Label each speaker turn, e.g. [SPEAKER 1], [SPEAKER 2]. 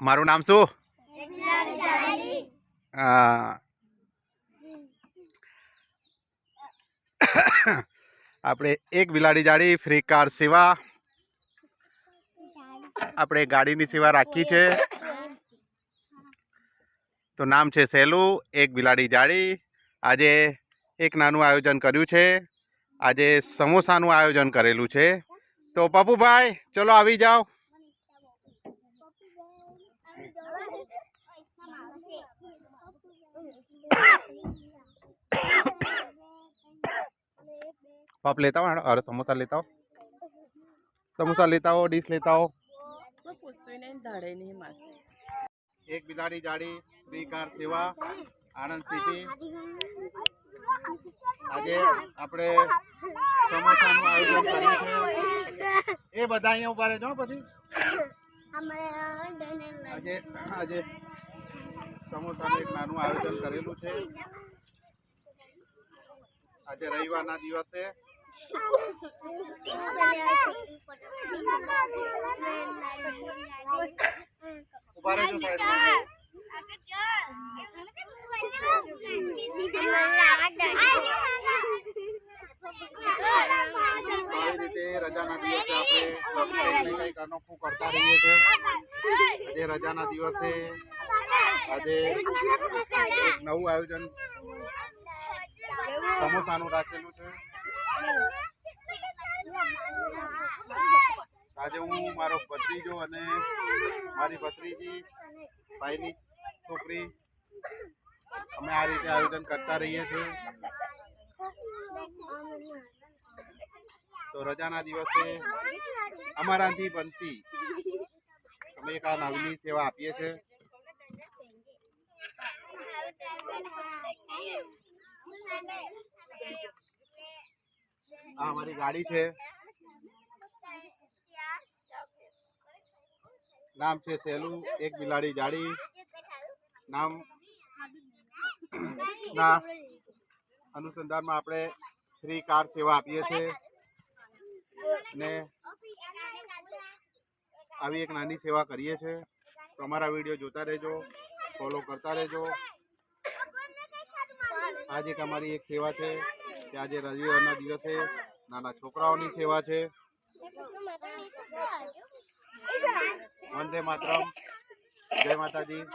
[SPEAKER 1] મારું નામ શું? આપણે એક બિલાડી જાડી ફ્રી કાર સેવા આપણે ગાડીની સેવા રાખી છે. તો નામ છે સહેલું એક બિલાડી જાડી. આજે એક નાનું આયોજન કર્યું છે. આજે સમોસાનું આયોજન કરેલું છે. તો પપ્પુભાઈ ચલો આવી જાઓ. पाप लेता हो और समोसा लेता हो, समोसा लेता हो, डिश लेता हो. एक बिलाड़ी जाड़ी फ्री कार सेवा आनंद सिटी. આજે આપણે સમોસાનું આયોજન કર્યું છે. એ બધા અહીંયા ઉભા રહેજો પછી. આજે આજે સમોસાનું એક નાનું આયોજન કરેલું છે. આજે રવિવારના દિવસે ઉભા રહેજો સાઈડમાં. આવી રીતે રજાના દિવસે આપણે કંઈક અનોખું કરતા રહીએ છીએ. આજે રજાના દિવસે આજે એક નવું આયોજન સમોસાનું રાખેલું છે. આજે હું મારો ભત્રીજો અને મારી ભત્રીજી ભાઈની છોકરી અમે આ રીતે આયોજન કરતા રહીએ છીએ. તો રજાના દિવસે અમારાથી બનતી અમે એક આ નવીની સેવા આપીએ છીએ. આ અમારી ગાડી છે. નામ છે સહેલું એક બિલાડી જાડી. નામ ના અનુસંધાનમાં આપણે ફ્રી કાર સેવા આપીએ છીએ અને આવી એક નાની સેવા કરીએ છીએ. તો અમારા વિડીયો જોતા રહેજો, ફોલો કરતા રહેજો. આજે એક અમારી એક સેવા છે કે આજે રવિવારના દિવસે નાના છોકરાઓની સેવા છે. વંદે માતરમ, જય માતાજી.